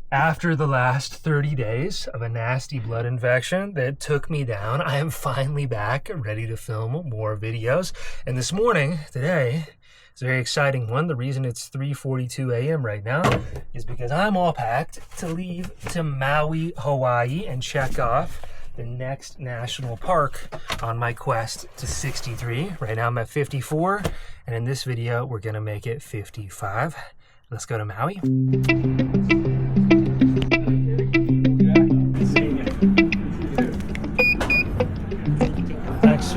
After the last 30 days of a nasty blood infection that took me down, I am finally back, ready to film more videos. And this morning, today, it's a very exciting one. The reason it's 3:42 a.m. right now is because I'm all packed to leave to Maui, Hawaii, and check off the next national park on my quest to 63. Right now I'm at 54, and in this video, we're gonna make it 55. Let's go to Maui. Thanks.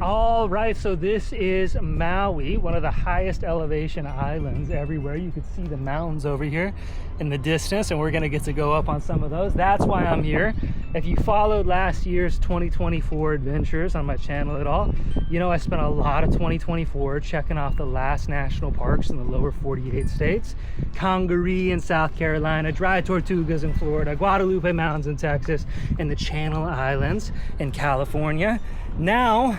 All right, so this is Maui, one of the highest elevation islands everywhere. You can see the mountains over here in the distance, and we're gonna get to go up on some of those. That's why I'm here. If you followed last year's 2024 adventures on my channel at all, you know I spent a lot of 2024 checking off the last national parks in the lower 48 states. Congaree in South Carolina, Dry Tortugas in Florida, Guadalupe Mountains in Texas, and the Channel Islands in California. Now,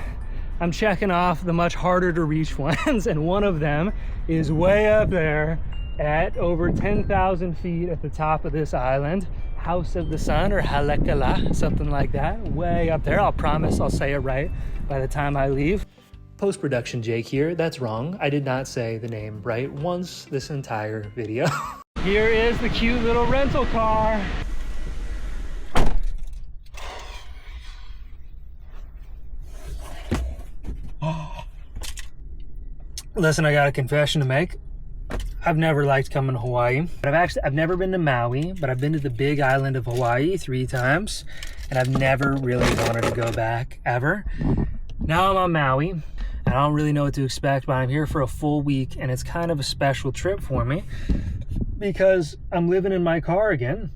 I'm checking off the much harder to reach ones, and one of them is way up there at over 10,000 feet at the top of this island. House of the Sun, or Halekala, something like that, way up there. I'll promise I'll say it right by the time I leave. Post-production Jake here. That's wrong. I did not say the name right once this entire video. Here is the cute little rental car. Listen, I got a confession to make. I've never liked coming to Hawaii. I've never been to Maui, but I've been to the big island of Hawaii 3 times, and I've never really wanted to go back ever. Now I'm on Maui, and I don't really know what to expect, but I'm here for a full week, and it's kind of a special trip for me because I'm living in my car again.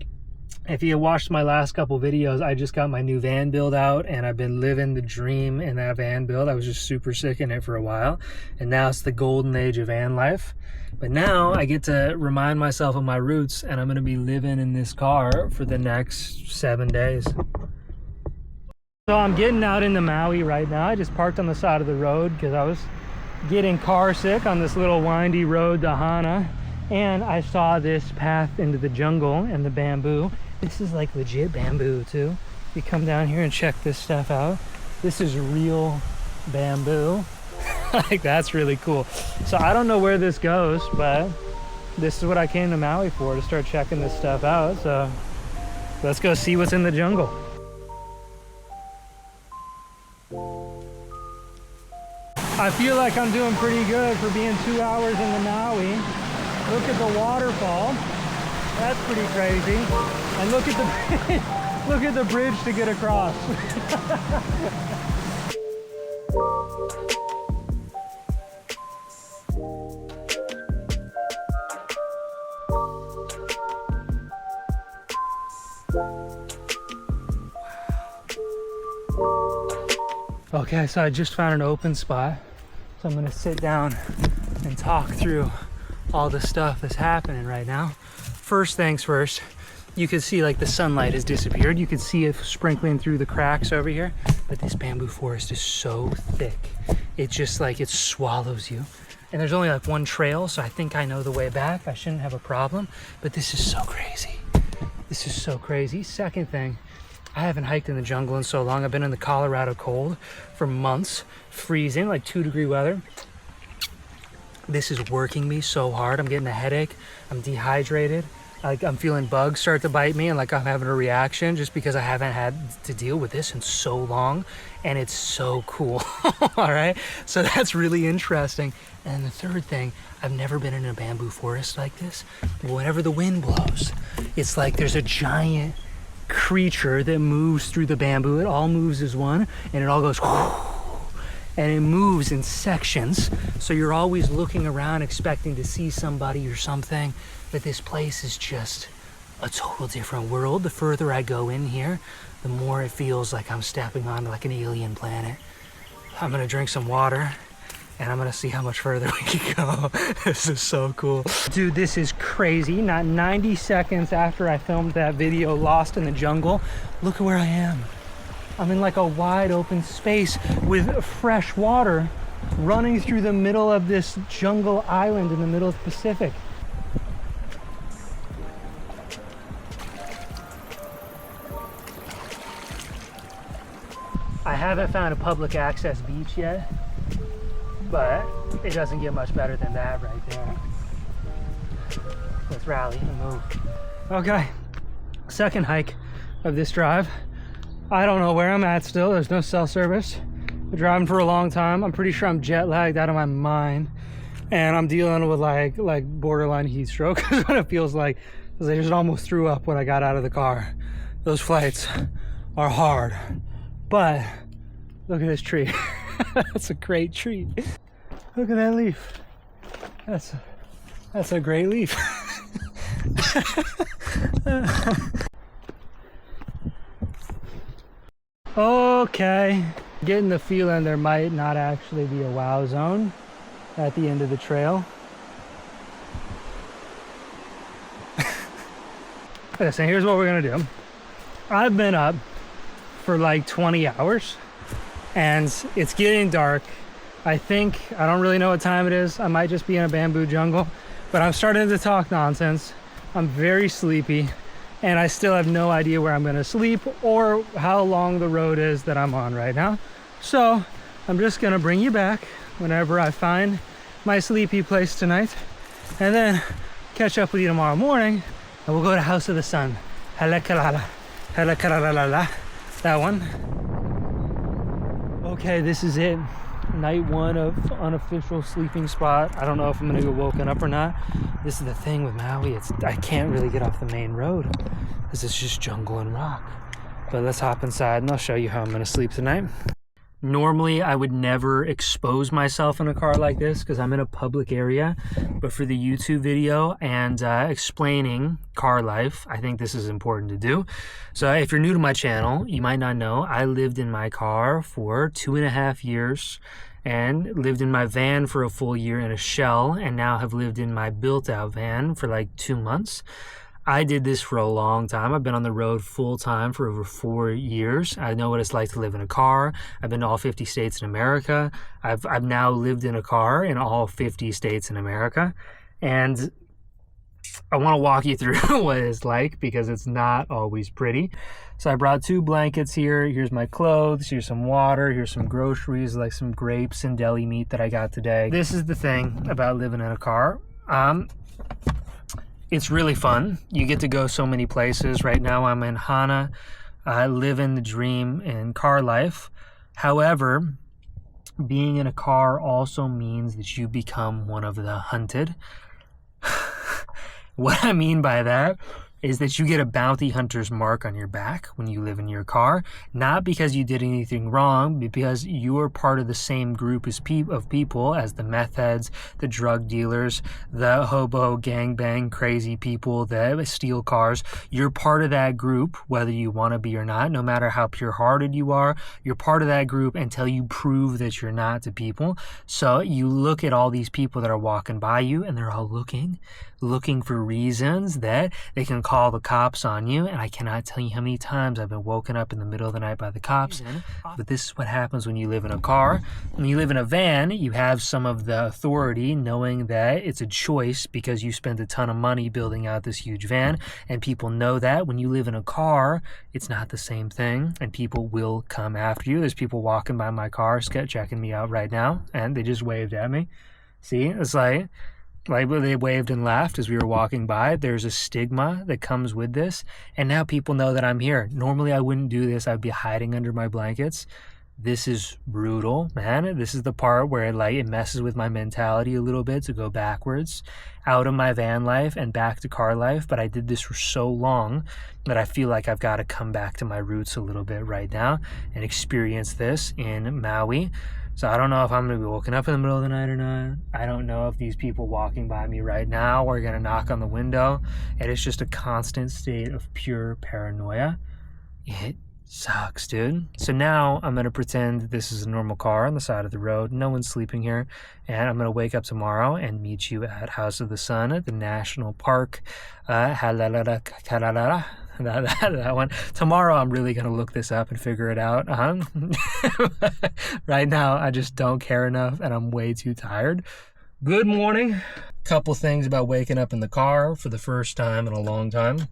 If you watched my last couple videos, I just got my new van build out, and I've been living the dream in that van build. I was just super sick in it for a while, and now it's the golden age of van life. But now I get to remind myself of my roots, and I'm gonna be living in this car for the next 7 days. So I'm getting out into Maui right now. I just parked on the side of the road because I was getting car sick on this little windy road to Hana, and I saw this path into the jungle and the bamboo. This is like legit bamboo too. You come down here and check this stuff out. This is real bamboo. Like, that's really cool. So I don't know where this goes, but this is what I came to Maui for, to start checking this stuff out. So let's go see what's in the jungle. I feel like I'm doing pretty good for being 2 hours into Maui. Look at the waterfall. That's pretty crazy. And look at the look at the bridge to get across. Okay, so I just found an open spot. So I'm gonna sit down and talk through all the stuff that's happening right now. First things first, you can see like the sunlight has disappeared. You can see it sprinkling through the cracks over here, but this bamboo forest is so thick. It just like, it swallows you. And there's only like one trail, so I think I know the way back. I shouldn't have a problem, but this is so crazy. This is so crazy. Second thing, I haven't hiked in the jungle in so long. I've been in the Colorado cold for months, freezing, like 2-degree weather. This is working me so hard. I'm getting a headache. I'm dehydrated. Like, I'm feeling bugs start to bite me, and like I'm having a reaction just because I haven't had to deal with this in so long, and it's so cool. All right, so that's really interesting. And the third thing, I've never been in a bamboo forest like this. Whenever the wind blows, it's like there's a giant creature that moves through the bamboo. It all moves as one, and it all goes and it moves in sections, so you're always looking around expecting to see somebody or something, but this place is just a total different world. The further I go in here, the more it feels like I'm stepping on like an alien planet. I'm gonna drink some water and I'm gonna see how much further we can go. This is so cool. Dude, this is crazy. Not 90 seconds after I filmed that video, Lost in the Jungle, look at where I am. I'm in like a wide open space with fresh water running through the middle of this jungle island in the middle of the Pacific. I haven't found a public access beach yet, but it doesn't get much better than that right there. Let's rally and move. Okay, second hike of this drive. I don't know where I'm at still. There's no cell service. Been driving for a long time. I'm pretty sure I'm jet lagged out of my mind, and I'm dealing with like borderline heat stroke. Is what it feels like, because I just almost threw up when I got out of the car. Those flights are hard, but look at this tree. That's a great tree. Look at that leaf. That's a great leaf. Okay, getting the feeling there might not actually be a wow zone at the end of the trail. Listen, here's what we're gonna do. I've been up for like 20 hours and it's getting dark. I don't really know what time it is. I might just be in a bamboo jungle, but I'm starting to talk nonsense. I'm very sleepy, and I still have no idea where I'm gonna sleep or how long the road is that I'm on right now. So I'm just gonna bring you back whenever I find my sleepy place tonight, and then catch up with you tomorrow morning, and we'll go to House of the Sun. Halakalala, halakalalala, that one. Okay, this is it. Night one of unofficial sleeping spot. I don't know if I'm gonna get woken up or not. This is the thing with Maui, I can't really get off the main road because it's just jungle and rock. But let's hop inside and I'll show you how I'm gonna sleep tonight. Normally, I would never expose myself in a car like this because I'm in a public area, but for the YouTube video and explaining car life, I think this is important to do. So if you're new to my channel, you might not know, I lived in my car for 2.5 years and lived in my van for a full year in a shell, and now have lived in my built-out van for like 2 months. I did this for a long time. I've been on the road full time for over 4 years. I know what it's like to live in a car. I've been to all 50 states in America. I've now lived in a car in all 50 states in America. And I want to walk you through what it's like because it's not always pretty. So I brought 2 blankets here. Here's my clothes. Here's some water. Here's some groceries, like some grapes and deli meat that I got today. This is the thing about living in a car. It's really fun. You get to go so many places. Right now I'm in Hana. I live in the dream in car life. However, being in a car also means that you become one of the hunted. What I mean by that is that you get a bounty hunter's mark on your back when you live in your car, not because you did anything wrong, but because you are part of the same group of people as the meth heads, the drug dealers, the hobo gangbang crazy people that steal cars. You're part of that group, whether you want to be or not. No matter how pure-hearted you are, you're part of that group until you prove that you're not to people. So you look at all these people that are walking by you, and they're all looking for reasons that they can call the cops on you. And I cannot tell you how many times I've been woken up in the middle of the night by the cops. But this is what happens when you live in a car. When you live in a van, you have some of the authority, knowing that it's a choice because you spent a ton of money building out this huge van, and people know that. When you live in a car, it's not the same thing, and people will come after you. There's people walking by my car checking me out right now, and they just waved at me. See, it's like they waved and laughed as we were walking by. There's a stigma that comes with this, and now people know that I'm here. Normally I wouldn't do this. I'd be hiding under my blankets. This is brutal, man. This is the part where it messes with my mentality a little bit to go backwards out of my van life and back to car life. But I did this for so long that I feel like I've got to come back to my roots a little bit right now and experience this in Maui. So I don't know if I'm going to be woken up in the middle of the night or not. I don't know if these people walking by me right now are going to knock on the window. And it's just a constant state of pure paranoia. Sucks, dude. So now I'm gonna pretend this is a normal car on the side of the road. No one's sleeping here. And I'm gonna wake up tomorrow and meet you at House of the Sun at the National Park. That one. Tomorrow I'm really gonna look this up and figure it out. Right now I just don't care enough and I'm way too tired. Good morning. Couple things about waking up in the car for the first time in a long time.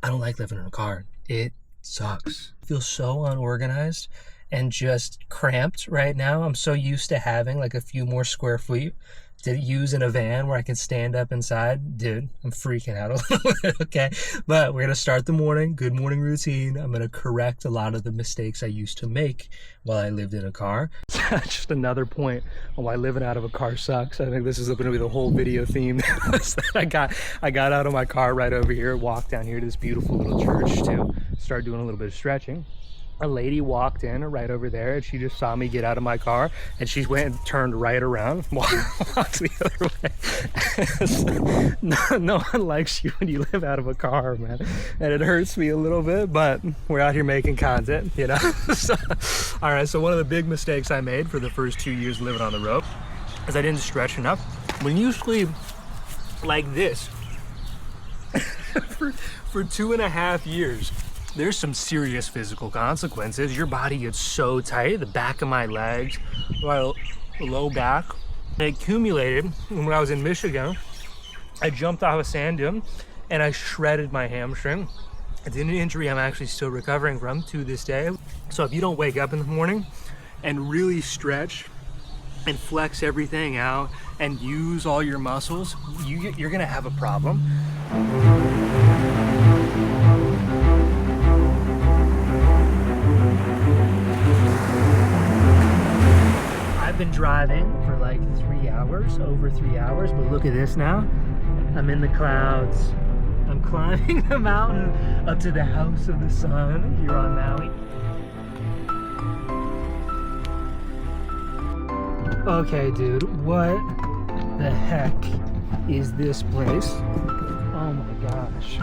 I don't like living in a car. It sucks. I feel so unorganized and just cramped right now. I'm so used to having like a few more square feet to use in a van where I can stand up inside. Dude, I'm freaking out a little bit, okay? But we're gonna start the morning, good morning routine. I'm gonna correct a lot of the mistakes I used to make while I lived in a car. Just another point on why living out of a car sucks. I think this is gonna be the whole video theme. I got out of my car right over here, walked down here to this beautiful little church to start doing a little bit of stretching. A lady walked in right over there and she just saw me get out of my car and she went and turned right around, walked the other way. No one likes you when you live out of a car, man. And it hurts me a little bit, but we're out here making content, you know? All right, so one of the big mistakes I made for the first 2 years living on the road is I didn't stretch enough. When you sleep like this for 2.5 years, there's some serious physical consequences. Your body gets so tight, the back of my legs, my low back. It accumulated when I was in Michigan. I jumped off a sand dune and I shredded my hamstring. It's an injury I'm actually still recovering from to this day. So if you don't wake up in the morning and really stretch and flex everything out and use all your muscles, you're gonna have a problem. I've been driving for like 3 hours, over 3 hours, but look at this now. I'm in the clouds. I'm climbing the mountain up to the House of the Sun here on Maui. Okay, dude, what the heck is this place? Oh my gosh.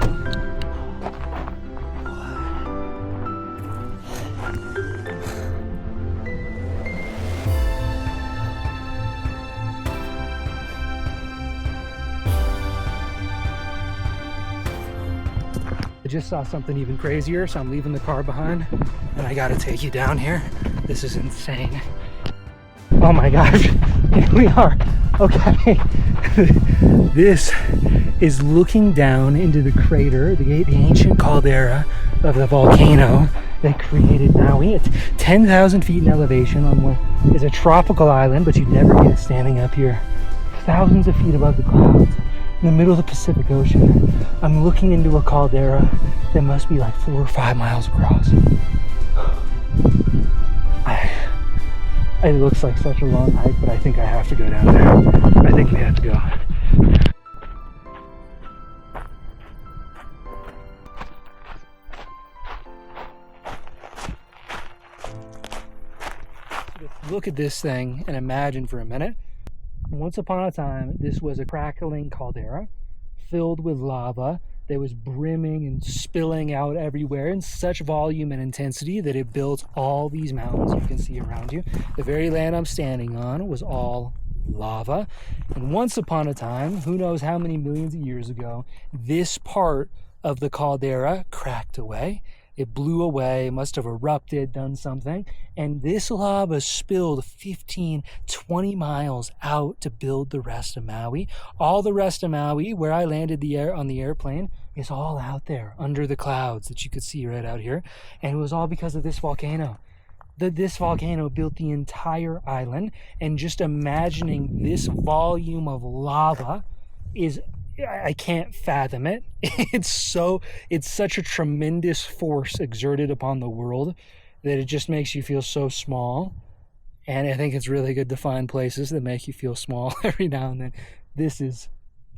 I just saw something even crazier, so I'm leaving the car behind and I gotta take you down here. This is insane. Oh my gosh, here we are. Okay, this is looking down into the crater, the ancient caldera of the volcano that created Maui. It's 10,000 feet in elevation on what is a tropical island, but you'd never get standing up here. Thousands of feet above the clouds, in the middle of the Pacific Ocean. I'm looking into a caldera that must be like 4 or 5 miles across. It looks like such a long hike, but I think I have to go down there. I think we have to go. Look at this thing and imagine for a minute. Once upon a time, this was a crackling caldera filled with lava that was brimming and spilling out everywhere in such volume and intensity that it built all these mountains you can see around you. The very land I'm standing on was all lava. And once upon a time, who knows how many millions of years ago, this part of the caldera cracked away. It blew away, must have erupted, done something, and this lava spilled 15, 20 miles out to build the rest of Maui. All the rest of Maui, where I landed on the airplane, is all out there under the clouds that you could see right out here, and it was all because of this volcano. This volcano built the entire island, and just imagining this volume of lava is, I can't fathom it. It's such a tremendous force exerted upon the world that it just makes you feel so small. And I think it's really good to find places that make you feel small every now and then. This is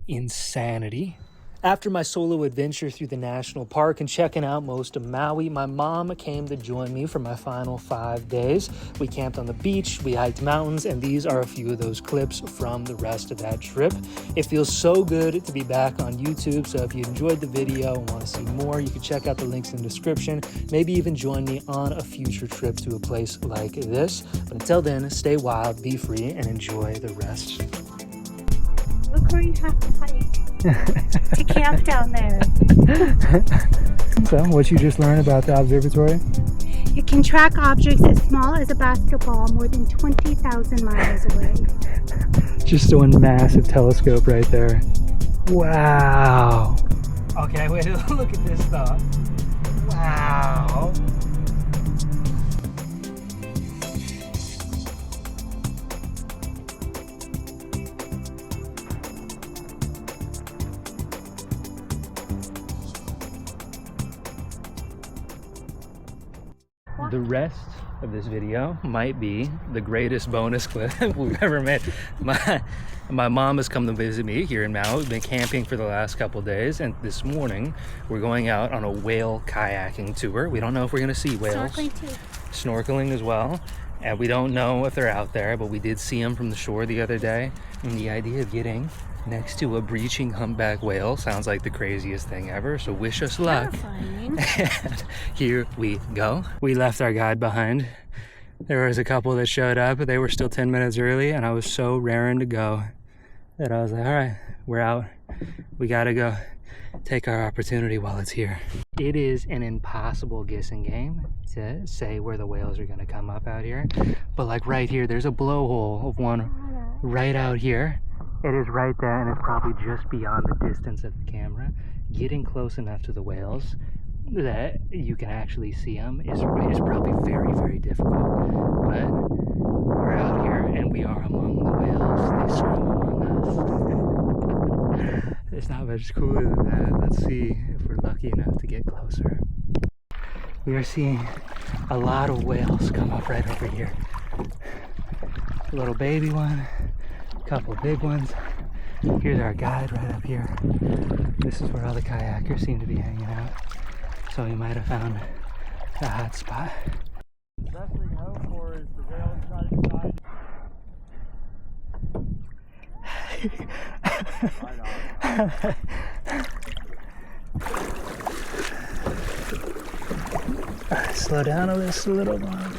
insanity. After my solo adventure through the national park and checking out most of Maui, my mom came to join me for my final 5 days. We camped on the beach, we hiked mountains, and these are a few of those clips from the rest of that trip. It feels so good to be back on YouTube, so if you enjoyed the video and want to see more, you can check out the links in the description. Maybe even join me on a future trip to a place like this. But until then, stay wild, be free, and enjoy the rest. Look where you have to hike to camp down there. So, what you just learned about the observatory? It can track objects as small as a basketball more than 20,000 miles away. Just one massive telescope right there. Wow. Okay, wait, look at this though. Wow. The rest of this video might be the greatest bonus clip we've ever made. My mom has come to visit me here in Maui. We've been camping for the last couple days, and this morning we're going out on a whale kayaking tour. We don't know if we're gonna see whales. Snorkeling too. Snorkeling as well. And we don't know if they're out there, but we did see them from the shore the other day. And the idea of getting next to a breaching humpback whale sounds like the craziest thing ever, so wish us luck. And here we go. We left our guide behind. There was a couple that showed up, but they were still 10 minutes early, and I was so raring to go that I was like, all right, we're out. We gotta go take our opportunity while it's here. It is an impossible guessing game to say where the whales are gonna come up out here, but like right here, there's a blowhole of one right out here. It is right there, and it's probably just beyond the distance of the camera. Getting close enough to the whales that you can actually see them is probably very, very difficult. But we're out here, and we are among the whales. They swim among us. It's not much cooler than that. Let's see if we're lucky enough to get closer. We are seeing a lot of whales come up right over here. A little baby one. Couple big ones. Here's our guide right up here. This is where all the kayakers seem to be hanging out. So we might have found a hot spot. The best we can hope for is the whales try to decide. Alright, slow down a little one.